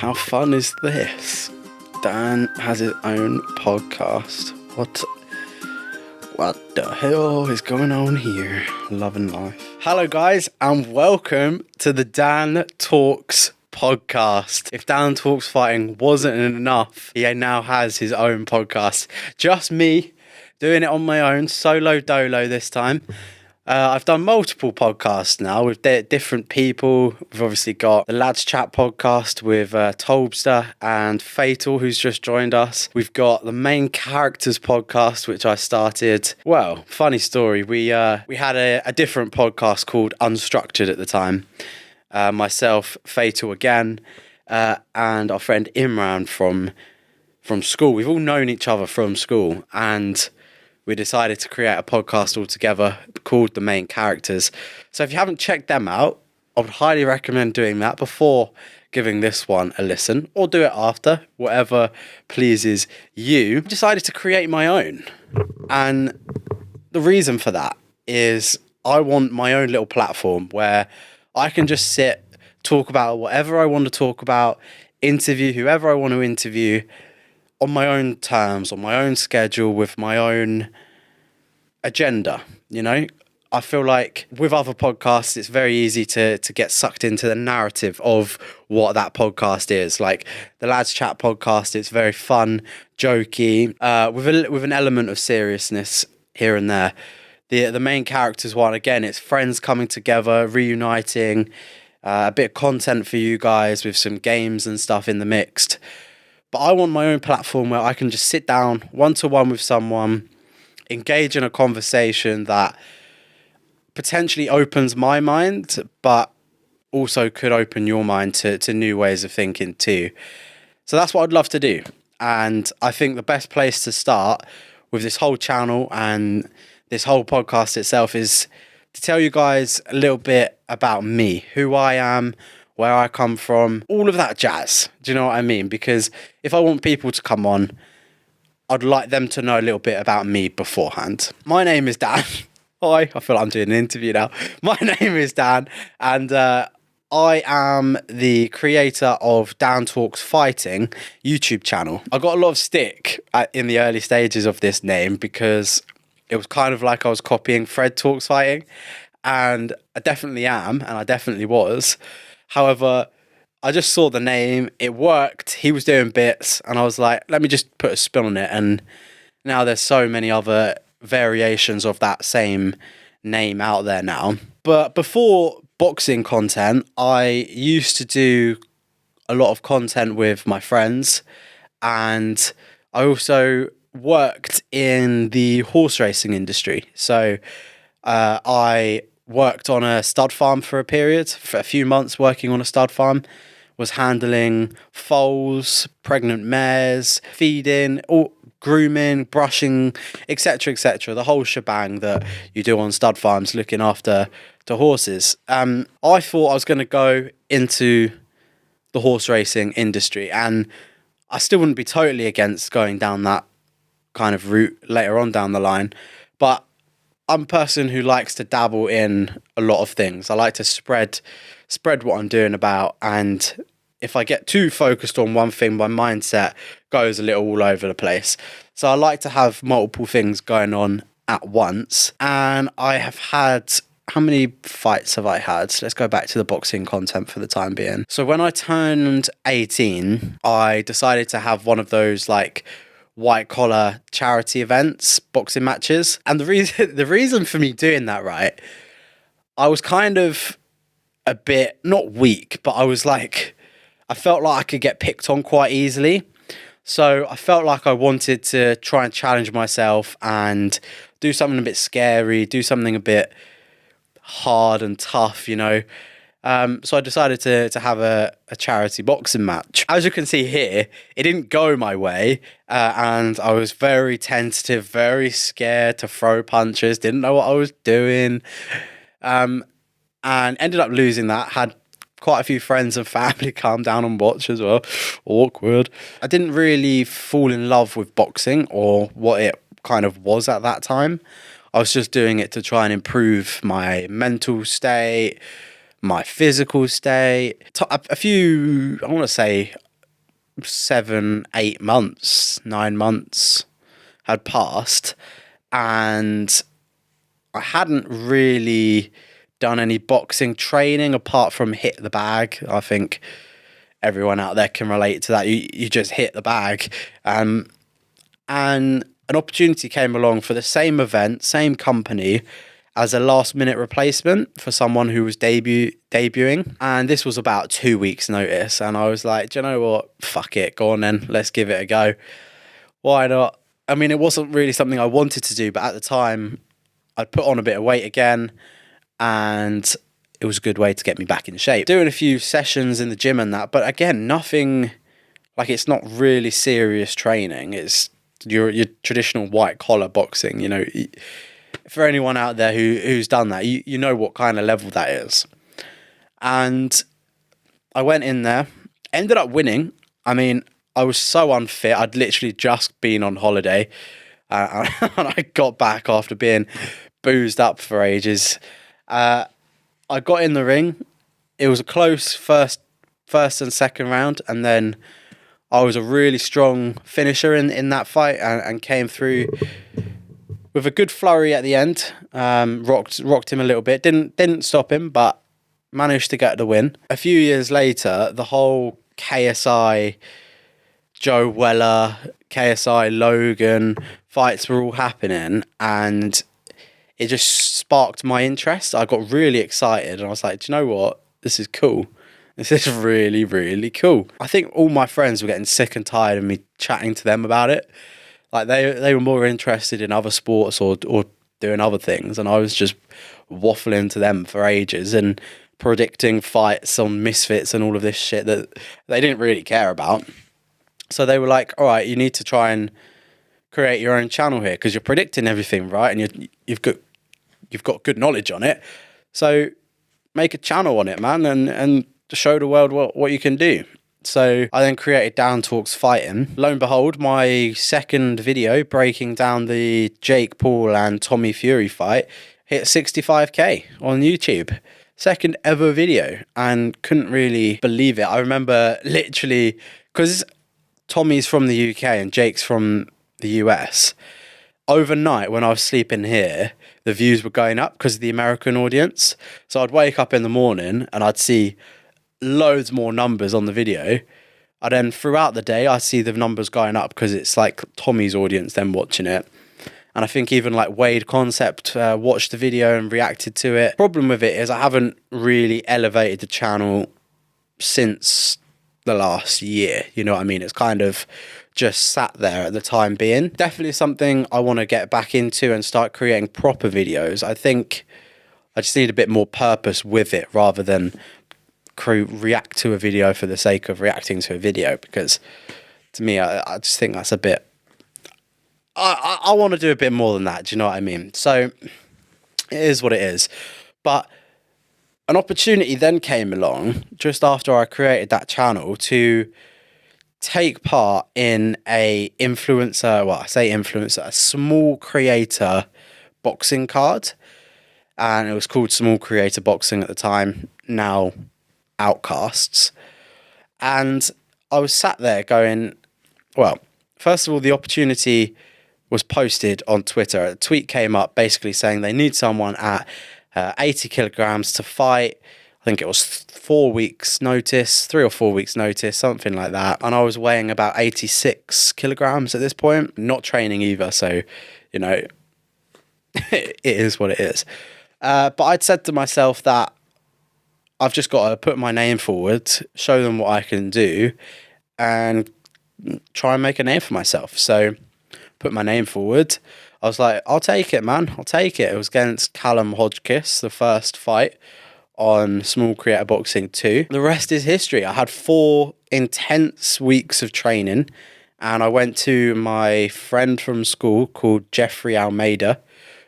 How fun is this? Dan has his own podcast. What the hell is going on here? Loving life. Hello guys, and welcome to the Dan Talks podcast. If Dan Talks Fighting wasn't enough, he now has his own podcast. Just me doing it on my own, solo dolo this time. I've done multiple podcasts now with different people. We've obviously got the Lads Chat podcast with Tolbster and Fatal, who's just joined us. We've got the Main Characters podcast, which I started. Well, funny story. We had a different podcast called Unstructured at the time. Myself, Fatal again, and our friend Imran from school. We've all known each other from school, and we decided to create a podcast all together called The Main Characters. So if you haven't checked them out, I would highly recommend doing that before giving this one a listen, or do it after, whatever pleases you. I decided to create my own. And the reason for that is I want my own little platform where I can just sit, talk about whatever I want to talk about, interview whoever I want to interview, on my own terms, on my own schedule, with my own agenda, you know? I feel like with other podcasts, it's very easy to get sucked into the narrative of what that podcast is. Like the Lads Chat podcast, it's very fun, jokey, with an element of seriousness here and there. The Main Characters one, again, it's friends coming together, reuniting, a bit of content for you guys with some games and stuff in the mixed. But I want my own platform where I can just sit down one-to-one with someone, engage in a conversation that potentially opens my mind, but also could open your mind to new ways of thinking too. So that's what I'd love to do. And I think the best place to start with this whole channel and this whole podcast itself is to tell you guys a little bit about me, who I am, where I come from, all of that jazz. Do you know what I mean? Because if I want people to come on, I'd like them to know a little bit about me beforehand. My name is Dan. Hi, I feel like I'm doing an interview now. My name is Dan, and I am the creator of Dan Talks Fighting YouTube channel. I got a lot of stick in the early stages of this name because it was kind of like I was copying Fred Talks Fighting, and I definitely am, and I definitely was. However, I just saw the name, it worked, he was doing bits, and I was like, let me just put a spin on it. And now there's so many other variations of that same name out there now. But before boxing content, I used to do a lot of content with my friends, and I also worked in the horse racing industry. So I worked on a stud farm for a few months, working on a stud farm, was handling foals, pregnant mares, feeding, grooming, brushing, etc., the whole shebang that you do on stud farms, looking after the horses. I thought I was going to go into the horse racing industry, and I still wouldn't be totally against going down that kind of route later on down the line, but I'm a person who likes to dabble in a lot of things. I like to spread what I'm doing about, and if I get too focused on one thing, my mindset goes a little all over the place. So I like to have multiple things going on at once, and I have had... How many fights have I had? Let's go back to the boxing content for the time being. So when I turned 18, I decided to have one of those like white collar charity events, boxing matches. And the reason for me doing that, right, I was kind of a bit, not weak, but I felt like I could get picked on quite easily. So I felt like I wanted to try and challenge myself and do something a bit scary, do something a bit hard and tough, you know. So I decided to have a charity boxing match. As you can see here, it didn't go my way, and I was very tentative, very scared to throw punches, didn't know what I was doing, and ended up losing that. Had quite a few friends and family calm down and watch as well. Awkward. I didn't really fall in love with boxing or what it kind of was at that time. I was just doing it to try and improve my mental state, my physical state. I want to say 7, 8 months, 9 months had passed, and I hadn't really done any boxing training apart from hit the bag. I think everyone out there can relate to that. You just hit the bag. And an opportunity came along for the same event, same company, as a last minute replacement for someone who was debuting. And this was about 2 weeks notice. And I was like, do you know what? Fuck it. Go on then. Let's give it a go. Why not? I mean, it wasn't really something I wanted to do, but at the time I'd put on a bit of weight again, and it was a good way to get me back in shape. Doing a few sessions in the gym and that, but again, nothing, like, it's not really serious training. It's your traditional white collar boxing, you know. For anyone out there who's done that, you know what kind of level that is. And I went in there, ended up winning. I mean, I was so unfit. I'd literally just been on holiday, and I got back after being boozed up for ages. I got in the ring. It was a close first and second round, and then I was a really strong finisher in that fight, and came through with a good flurry at the end. Rocked him a little bit. Didn't stop him, but managed to get the win. A few years later, the whole KSI, Joe Weller, KSI Logan fights were all happening, and it just sparked my interest. I got really excited, and I was like, do you know what? This is cool. This is really, really cool. I think all my friends were getting sick and tired of me chatting to them about it. Like, they were more interested in other sports or doing other things, and I was just waffling to them for ages and predicting fights on Misfits and all of this shit that they didn't really care about. So they were like, all right, you need to try and create your own channel here because you're predicting everything, right? And you've got good knowledge on it. So make a channel on it, man, and show the world what you can do. So I then created Down Talks Fighting. Lo and behold, my second video breaking down the Jake Paul and Tommy Fury fight hit 65k on YouTube. Second ever video, and couldn't really believe it. I remember literally, because Tommy's from the UK and Jake's from the US, overnight when I was sleeping here, the views were going up because of the American audience. So I'd wake up in the morning and I'd see loads more numbers on the video. And then throughout the day, I see the numbers going up because it's like Tommy's audience then watching it. And I think even like Wade Concept watched the video and reacted to it. Problem with it is I haven't really elevated the channel since the last year. You know what I mean? It's kind of just sat there at the time being. Definitely something I want to get back into and start creating proper videos. I think I just need a bit more purpose with it rather than react to a video for the sake of reacting to a video, because to me, I just think that's a bit... I want to do a bit more than that, do you know what I mean? So it is what it is. But an opportunity then came along just after I created that channel to take part in a small creator boxing card. And it was called Small Creator Boxing at the time, now Outcasts. And I was sat there going, well, first of all, the opportunity was posted on Twitter. A tweet came up basically saying they need someone at 80 kilograms to fight. I think it was 4 weeks notice, 3 or 4 weeks notice, something like that. And I was weighing about 86 kilograms at this point, not training either. So, you know, it is what it is. But I'd said to myself that I've just got to put my name forward, show them what I can do, and try and make a name for myself. So put my name forward. I was like, I'll take it, man. I'll take it. It was against Callum Hodgkiss, the first fight on Small Creator Boxing 2. The rest is history. I had 4 intense weeks of training, and I went to my friend from school called Jeffrey Almeida,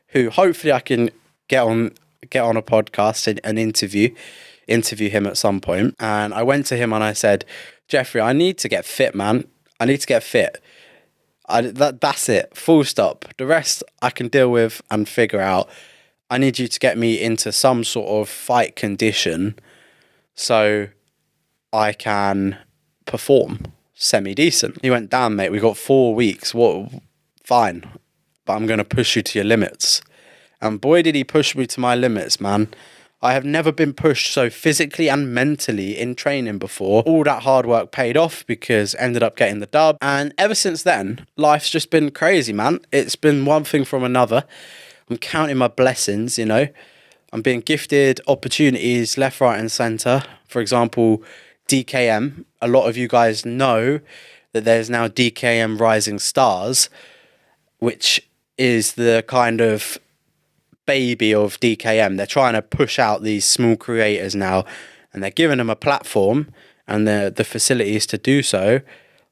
who hopefully I can get on a podcast and interview him at some point. And I went to him and I said, Jeffrey, I need to get fit, man. I need to get fit. That's it, full stop. The rest I can deal with and figure out. I need you to get me into some sort of fight condition so I can perform, semi-decent. He went, damn, mate, we got 4 weeks. What? Fine. But I'm going to push you to your limits. And boy, did he push me to my limits, man. I have never been pushed so physically and mentally in training before. All that hard work paid off because ended up getting the dub. And ever since then, life's just been crazy, man. It's been one thing from another. I'm counting my blessings, you know. I'm being gifted opportunities left, right and centre. For example, DKM. A lot of you guys know that there's now DKM Rising Stars, which is the kind of baby of DKM. They're trying to push out these small creators now, and they're giving them a platform and the facilities to do so.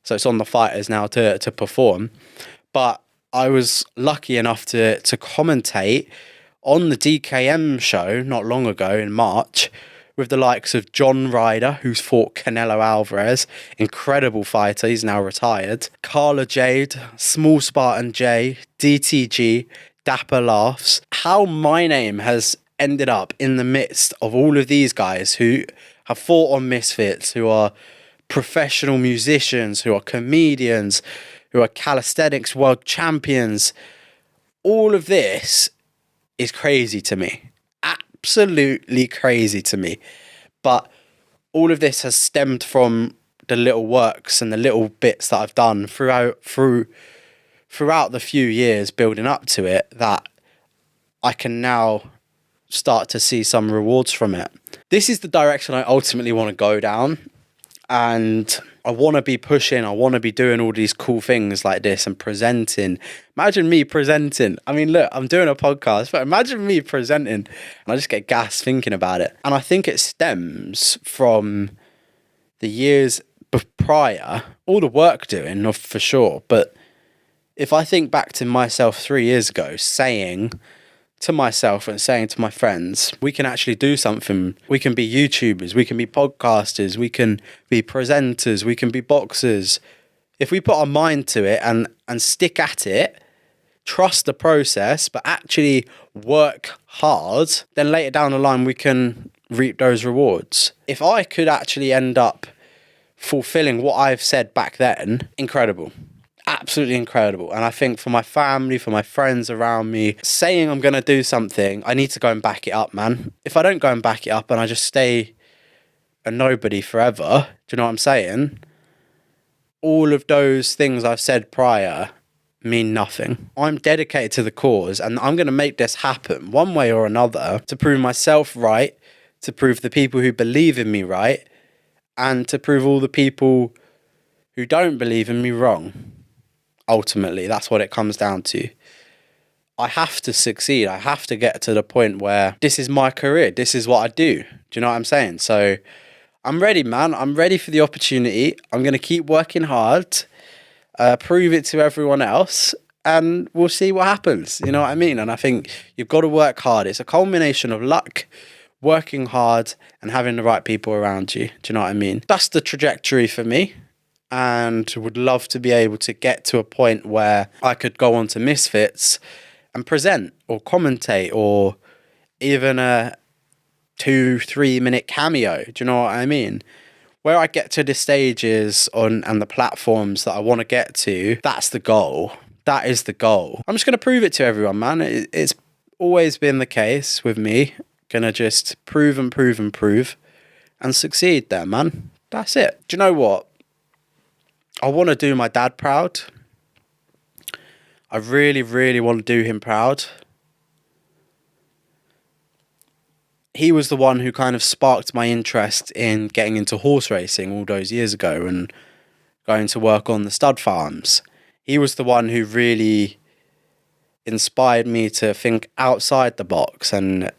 So it's on the fighters now to perform. But I was lucky enough to commentate on the DKM show not long ago in March with the likes of John Ryder, who's fought Canelo Alvarez, incredible fighter, he's now retired, Carla Jade, Small Spartan J, DTG, Dapper Laughs. How my name has ended up in the midst of all of these guys who have fought on Misfits, who are professional musicians, who are comedians, who are calisthenics world champions. All of this is crazy to me. Absolutely crazy to me. But all of this has stemmed from the little works and the little bits that I've done throughout the few years building up to it, that I can now start to see some rewards from it. This is the direction I ultimately want to go down, and I want to be pushing, I want to be doing all these cool things like this and presenting. Imagine me presenting. I mean, look, I'm doing a podcast, but imagine me presenting, and I just get gas thinking about it. And I think it stems from the years prior, all the work doing, for sure, but if I think back to myself 3 years ago, saying to myself and saying to my friends, we can actually do something. We can be YouTubers, we can be podcasters, we can be presenters, we can be boxers. If we put our mind to it and stick at it, trust the process, but actually work hard, then later down the line, we can reap those rewards. If I could actually end up fulfilling what I've said back then, incredible. Absolutely incredible. And I think for my family, for my friends around me, saying I'm going to do something, I need to go and back it up, man. If I don't go and back it up and I just stay a nobody forever, do you know what I'm saying? All of those things I've said prior mean nothing. I'm dedicated to the cause, and I'm going to make this happen one way or another to prove myself right, to prove the people who believe in me right, and to prove all the people who don't believe in me wrong. Ultimately, that's what it comes down to. I have to succeed. I have to get to the point where this is my career. This is what I do. Do you know what I'm saying? So I'm ready, man. I'm ready for the opportunity. I'm going to keep working hard, prove it to everyone else, and we'll see what happens. You know what I mean? And I think you've got to work hard. It's a culmination of luck, working hard, and having the right people around you. Do you know what I mean? That's the trajectory for me. And would love to be able to get to a point where I could go on to Misfits and present or commentate, or even a 2-3 minute cameo. Do you know what I mean? Where I get to the stages and the platforms that I want to get to, that's the goal. That is the goal. I'm just going to prove it to everyone, man. It's always been the case with me. Gonna just prove and succeed there, man. That's it. Do you know what? I want to do my dad proud. I really, really want to do him proud. He was the one who kind of sparked my interest in getting into horse racing all those years ago and going to work on the stud farms. He was the one who really inspired me to think outside the box and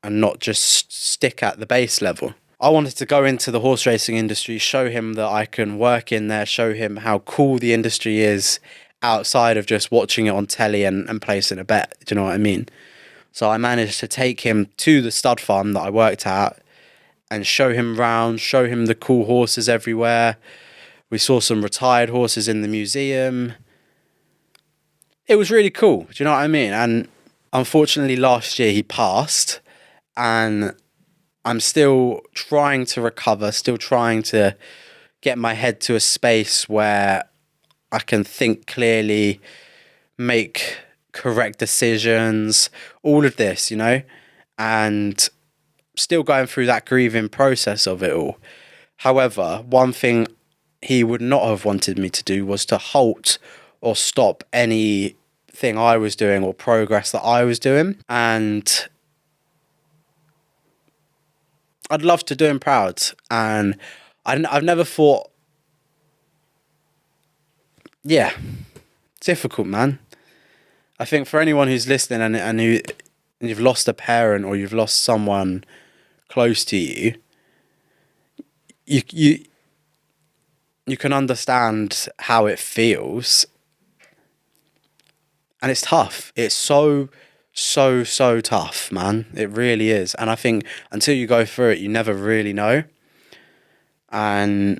not just stick at the base level. I wanted to go into the horse racing industry, show him that I can work in there, show him how cool the industry is outside of just watching it on telly and placing a bet. Do you know what I mean? So I managed to take him to the stud farm that I worked at and show him around, show him the cool horses everywhere. We saw some retired horses in the museum. It was really cool. Do you know what I mean? And unfortunately last year he passed, and I'm still trying to recover, still trying to get my head to a space where I can think clearly, make correct decisions, all of this, and still going through that grieving process of it all. However, one thing he would not have wanted me to do was to halt or stop anything I was doing or progress that I was doing. And I'd love to do him proud. And I've never thought, difficult, man. I think for anyone who's listening and you've lost a parent or you've lost someone close to you, you can understand how it feels. And it's tough. It's so tough, man. It really is. And I think until you go through it, you never really know. And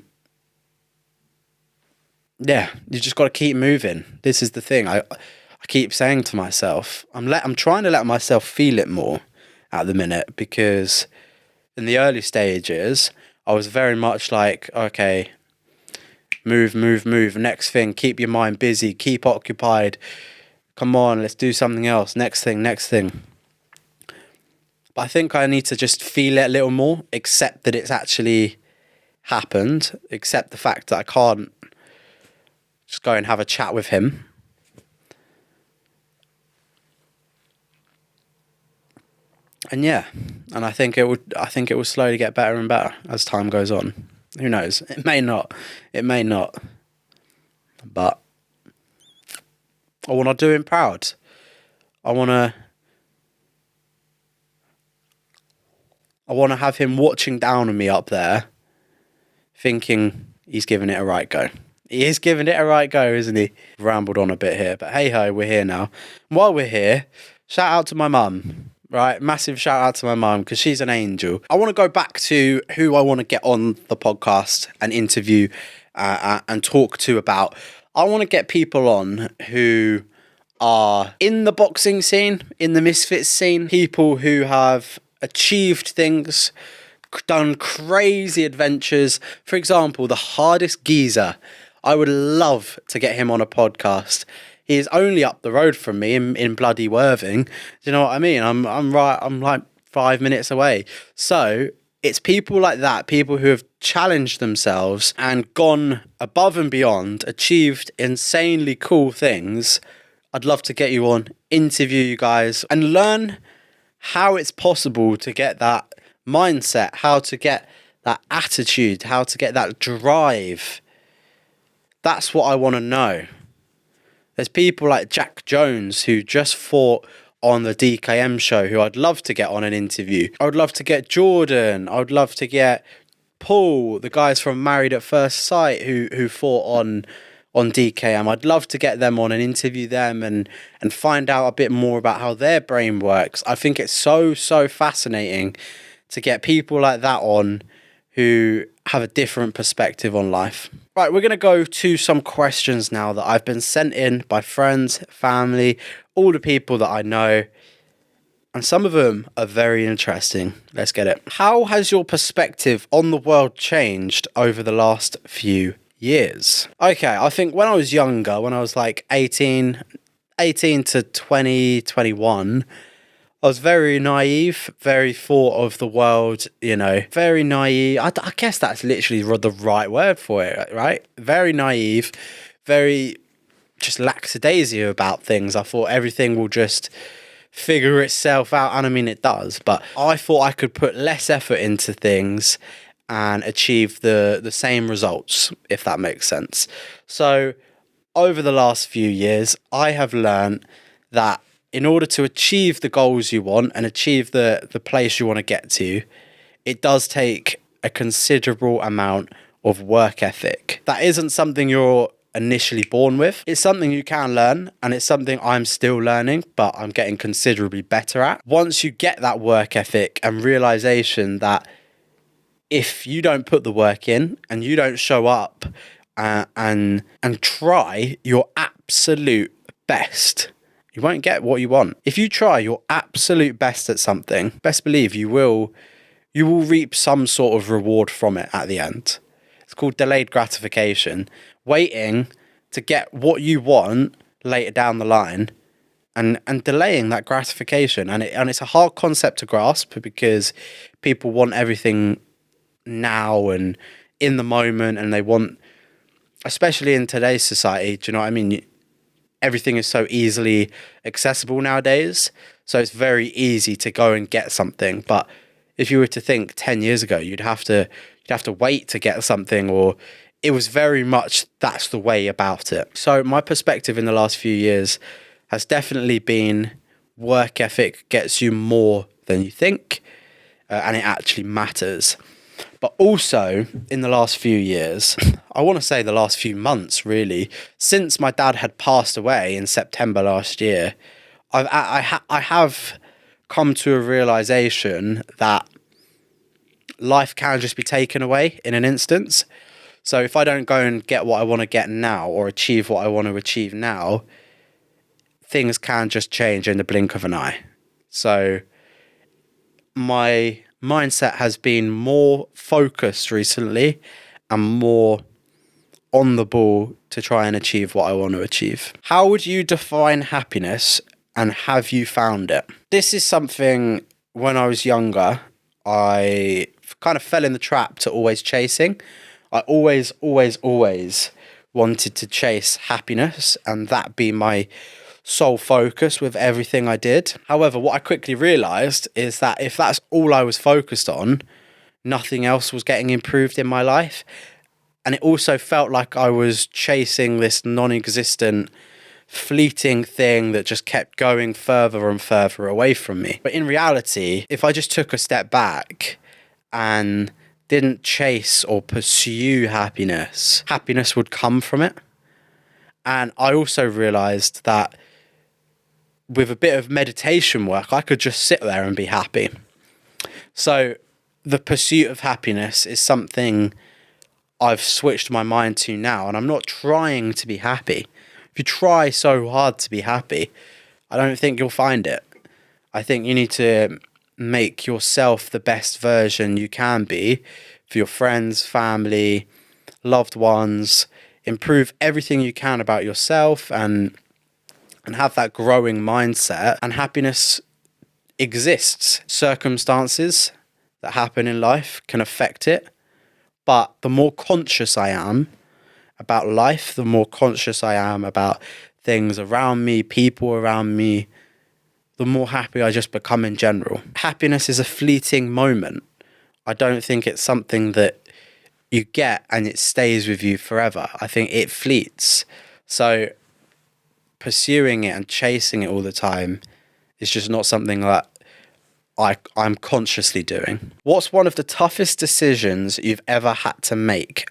yeah, you just got to keep moving. This is the thing. I keep saying to myself, I'm trying to let myself feel it more at the minute, because in the early stages, I was very much like, okay, move. Next thing, keep your mind busy, keep occupied. Come on, let's do something else. Next thing. But I think I need to just feel it a little more, accept that it's actually happened, accept the fact that I can't just go and have a chat with him. And I think it will slowly get better and better as time goes on. Who knows? It may not. But I want to do him proud. I want to have him watching down on me up there, thinking he's giving it a right go. He is giving it a right go, isn't he? Rambled on a bit here, but hey ho, we're here now. And while we're here, shout out to my mum. Right, massive shout out to my mum, because she's an angel. I want to go back to who I want to get on the podcast and interview and talk to about. I want to get people on who are in the boxing scene, in the misfits scene, people who have achieved things, done crazy adventures. For example, the hardest geezer. I would love to get him on a podcast. He is only up the road from me in bloody Worthing. Do you know what I mean? I'm like 5 minutes away. So it's people like that, people who have challenged themselves and gone above and beyond, achieved insanely cool things. I'd love to get you on, interview you guys, and learn how it's possible to get that mindset, how to get that attitude, how to get that drive. That's what I want to know. There's people like Jack Jones who just fought on the DKM show who I'd love to get on an interview. I would love to get Jordan. I would love to get Paul, the guys from Married at First Sight who fought on DKM. I'd love to get them on and interview them and find out a bit more about how their brain works. I think it's so fascinating to get people like that on who have a different perspective on life. Right, we're going to go to some questions now that I've been sent in by friends, family, all the people that I know. And some of them are very interesting. Let's get it. How has your perspective on the world changed over the last few years? Okay, I think when I was younger, when I was like 18 to 20, 21, I was very naive, very thought of the world, very naive. I guess that's literally the right word for it, right? Very naive, very just lackadaisical about things. I thought everything will just figure itself out. And I mean, it does. But I thought I could put less effort into things and achieve the same results, if that makes sense. So over the last few years, I have learned that in order to achieve the goals you want and achieve the place you want to get to, it does take a considerable amount of work ethic. That isn't something you're initially born with. It's something you can learn, and it's something I'm still learning, but I'm getting considerably better at. Once you get that work ethic and realization that if you don't put the work in and you don't show up and try your absolute best, you won't get what you want. If you try your absolute best at something, best believe you will reap some sort of reward from it at the end. called delayed gratification. Waiting to get what you want later down the line and delaying that gratification. And it's a hard concept to grasp because people want everything now and in the moment, and they want, especially in today's society, do you know what I mean? Everything is so easily accessible nowadays. So it's very easy to go and get something. But if you were to think 10 years ago, you'd have to wait to get something, or it was very much that's the way about it. So my perspective in the last few years has definitely been work ethic gets you more than you think, and it actually matters. But also in the last few years, I want to say the last few months really, since my dad had passed away in September last year, I have come to a realization that life can just be taken away in an instance. So if I don't go and get what I want to get now, or achieve what I want to achieve now, things can just change in the blink of an eye. So my mindset has been more focused recently and more on the ball to try and achieve what I want to achieve. How would you define happiness, and have you found it? This is something, when I was younger, I kind of fell in the trap to always chasing. I always wanted to chase happiness, and that be my sole focus with everything I did. However, what I quickly realized is that if that's all I was focused on, nothing else was getting improved in my life. And it also felt like I was chasing this non-existent, fleeting thing that just kept going further and further away from me. But in reality, if I just took a step back and didn't chase or pursue happiness, happiness would come from it. And I also realized that with a bit of meditation work, I could just sit there and be happy. So the pursuit of happiness is something I've switched my mind to now, and I'm not trying to be happy. If you try so hard to be happy, I don't think you'll find it. I think you need to make yourself the best version you can be for your friends, family, loved ones. Improve everything you can about yourself and have that growing mindset, and happiness exists. Circumstances that happen in life can affect it, but the more conscious I am about life, the more conscious I am about things around me, people around me, the more happy I just become in general. Happiness is a fleeting moment. I don't think it's something that you get and it stays with you forever. I think it fleets. So pursuing it and chasing it all the time is just not something that I'm consciously doing. What's one of the toughest decisions you've ever had to make?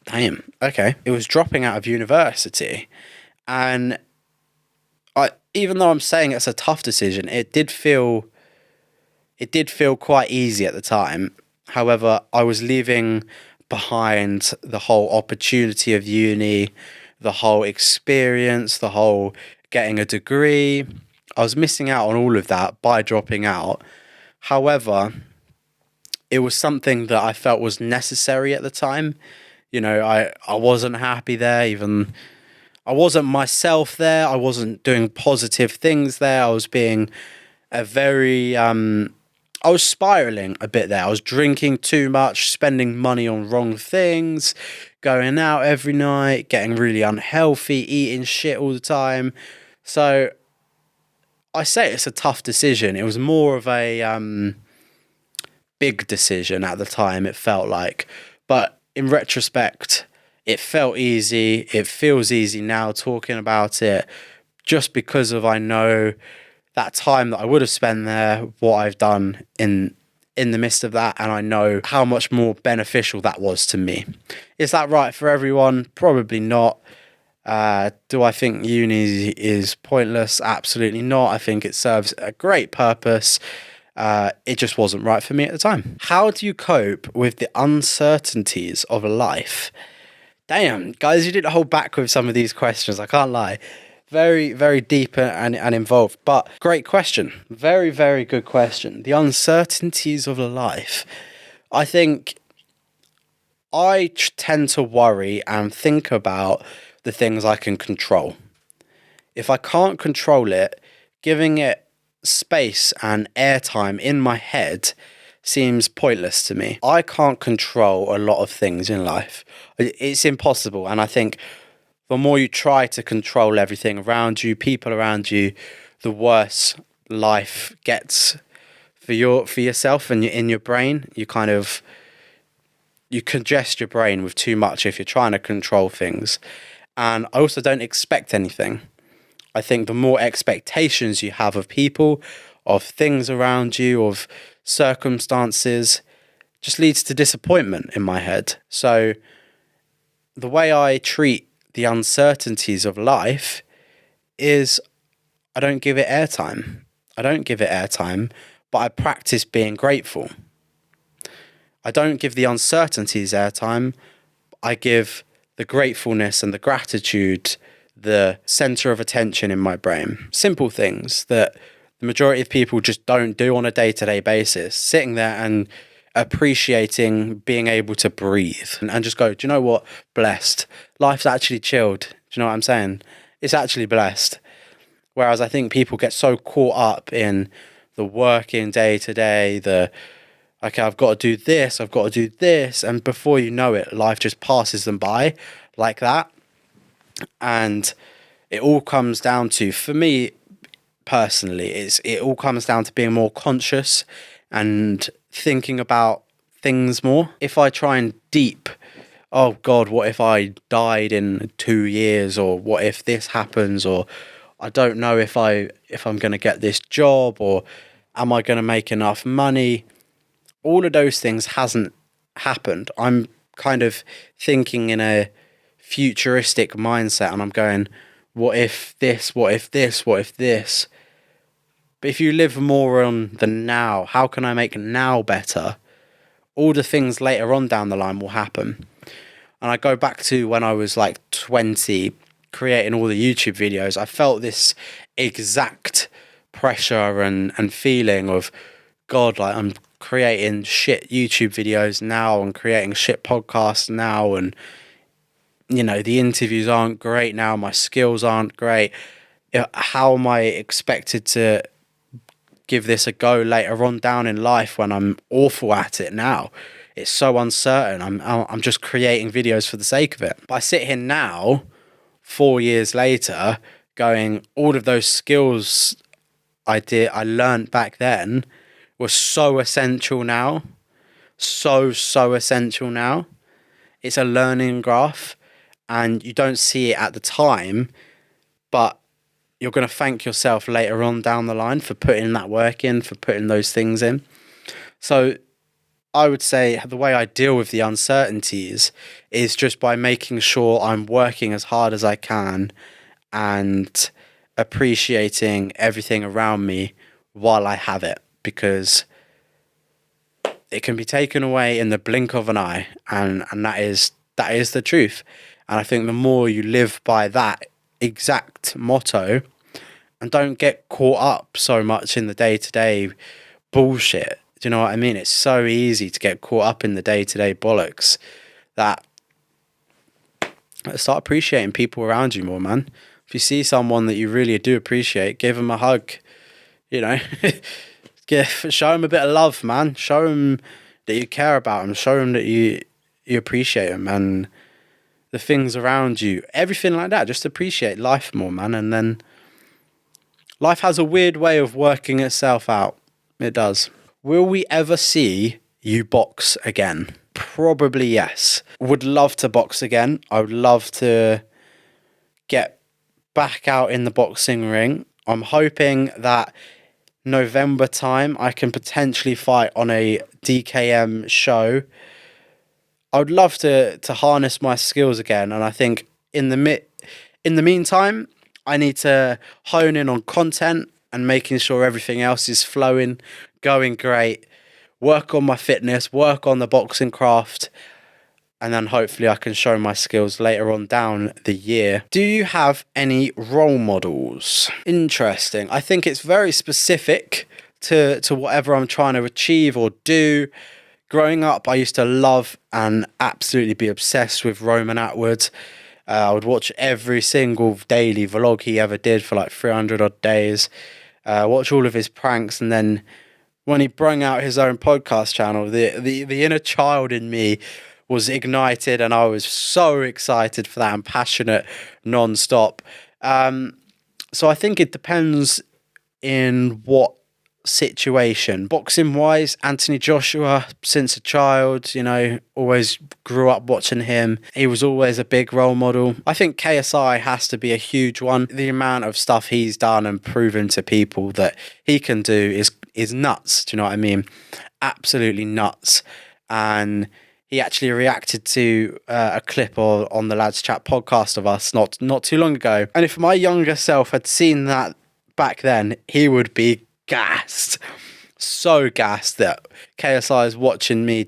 Damn, okay. It was dropping out of university. And even though I'm saying it's a tough decision, it did feel quite easy at the time. However, I was leaving behind the whole opportunity of uni, the whole experience, the whole getting a degree. I was missing out on all of that by dropping out. However, it was something that I felt was necessary at the time. You know, I wasn't happy there, even I wasn't myself there. I wasn't doing positive things there. I was being I was spiraling a bit there. I was drinking too much, spending money on wrong things, going out every night, getting really unhealthy, eating shit all the time. So I say it's a tough decision. It was more of a big decision at the time, it felt like. But in retrospect, it felt easy. It feels easy now talking about it, just because of I know that time that I would have spent there, what I've done in the midst of that, and I know how much more beneficial that was to me. Is that right for everyone? Probably not. Do I think uni is pointless? Absolutely not. I think it serves a great purpose. It just wasn't right for me at the time. How do you cope with the uncertainties of life? Damn, guys, you didn't hold back with some of these questions, I can't lie. Very, very deep and involved, but great question. Very, very good question. The uncertainties of life. I think I tend to worry and think about the things I can control. If I can't control it, giving it space and airtime in my head seems pointless to me. I can't control a lot of things in life. It's impossible. And I think the more you try to control everything around you, people around you, the worse life gets for yourself and in your brain. You congest your brain with too much if you're trying to control things. And I also don't expect anything. I think the more expectations you have of people, of things around you, of circumstances, just leads to disappointment in my head. So the way I treat the uncertainties of life is I don't give it airtime. But I practice being grateful. I don't give the uncertainties airtime. I give the gratefulness and the gratitude the center of attention in my brain. Simple things that the majority of people just don't do on a day-to-day basis. Sitting there and appreciating being able to breathe and just go, do you know what? Blessed. Life's actually chilled. Do you know what I'm saying? It's actually blessed. Whereas I think people get so caught up in the working day-to-day, okay, I've got to do this, and before you know it, life just passes them by like that. And it all comes down to, for me personally, it all comes down to being more conscious and thinking about things more. If I try and oh God, what if I died in 2 years, or what if this happens, or I don't know if I'm going to get this job, or am I going to make enough money? All of those things hasn't happened. I'm kind of thinking in a futuristic mindset, and I'm going, what if this, what if this, what if this? But if you live more on the now, how can I make now better? All the things later on down the line will happen. And I go back to when I was like 20, creating all the YouTube videos. I felt this exact pressure and feeling of, God, like I'm creating shit YouTube videos now and creating shit podcasts now, and the interviews aren't great now, my skills aren't great. How am I expected to give this a go later on down in life when I'm awful at it now? It's so uncertain. I'm just creating videos for the sake of it. But I sit here now, 4 years later, going, all of those skills I learned back then were so essential now. So essential now. It's a learning graph, and you don't see it at the time, but you're going to thank yourself later on down the line for putting that work in, for putting those things in. So I would say the way I deal with the uncertainties is just by making sure I'm working as hard as I can and appreciating everything around me while I have it, because it can be taken away in the blink of an eye, and that is the truth. And I think the more you live by that exact motto and don't get caught up so much in the day-to-day bullshit, do you know what I mean? It's so easy to get caught up in the day-to-day bollocks that start appreciating people around you more, man. If you see someone that you really do appreciate, give them a hug, show them a bit of love, man. Show them that you care about them. Show them that you appreciate them and the things around you. Everything like that. Just appreciate life more, man. And then life has a weird way of working itself out. It does. Will we ever see you box again? Probably yes. Would love to box again. I would love to get back out in the boxing ring. I'm hoping that November time I can potentially fight on a DKM show. I would love to harness my skills again, and I think in the meantime I need to hone in on content and making sure everything else is flowing, going great, work on my fitness, work on the boxing craft, and then hopefully I can show my skills later on down the year. Do you have any role models? Interesting. I think it's very specific to whatever I'm trying to achieve or do. Growing up, I used to love and absolutely be obsessed with Roman Atwood. I would watch every single daily vlog he ever did for like 300 odd days. Watch all of his pranks, and then when he brung out his own podcast channel, the inner child in me was ignited, and I was so excited for that and passionate non-stop. So I think it depends in what situation. Boxing wise, Anthony Joshua, since a child, always grew up watching him. He was always a big role model. I think KSI has to be a huge one. The amount of stuff he's done and proven to people that he can do is nuts. Do you know what I mean? Absolutely nuts. And he actually reacted to a clip on the Lads Chat podcast of us not too long ago. And if my younger self had seen that back then, he would be gassed. So gassed that KSI is watching me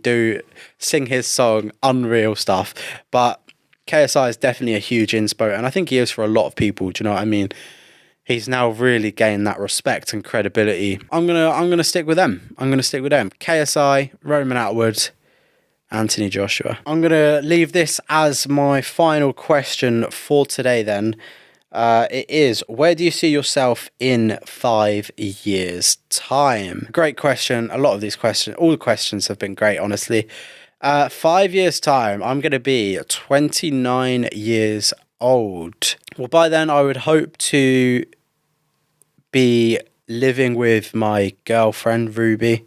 sing his song, unreal stuff. But KSI is definitely a huge inspo, and I think he is for a lot of people. Do you know what I mean? He's now really gained that respect and credibility. I'm gonna stick with them. KSI, Roman Atwood, Anthony Joshua. I'm going to leave this as my final question for today then. It is, where do you see yourself in 5 years' time? Great question. A lot of these questions, all the questions have been great, honestly. 5 years' time, I'm going to be 29 years old. Well, by then I would hope to be living with my girlfriend, Ruby.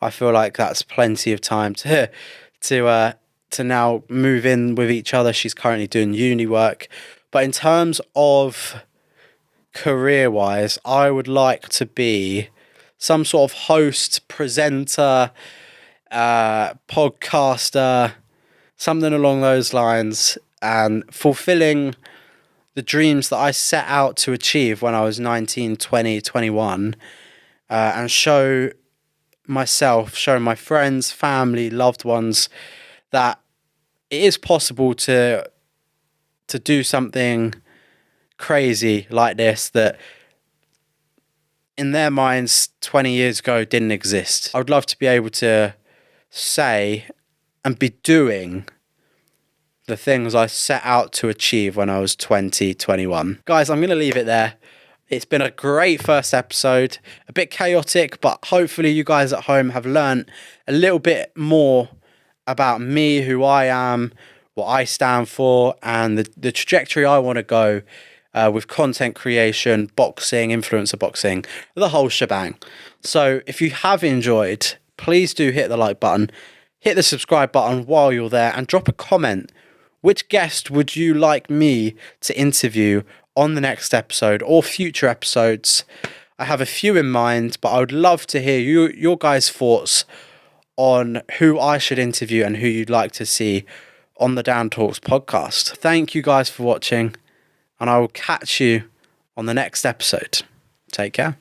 I feel like that's plenty of time to now move in with each other. She's currently doing uni work. But in terms of career-wise, I would like to be some sort of host, presenter, podcaster, something along those lines, and fulfilling the dreams that I set out to achieve when I was 19, 20, 21, and show myself, show my friends, family, loved ones that it is possible to do something crazy like this that in their minds 20 years ago didn't exist. I would love to be able to say and be doing the things I set out to achieve when I was 20, 21. Guys, I'm going to leave it there. It's been a great first episode, a bit chaotic, but hopefully you guys at home have learned a little bit more about me, who I am, what I stand for, and the trajectory I want to go with content creation, boxing, influencer boxing, the whole shebang. So if you have enjoyed, please do hit the like button, hit the subscribe button while you're there, and drop a comment. Which guest would you like me to interview on the next episode or future episodes? I have a few in mind, but I would love to hear your guys' thoughts on who I should interview and who you'd like to see on the Dan Talks podcast. Thank you guys for watching, and I will catch you on the next episode. Take care.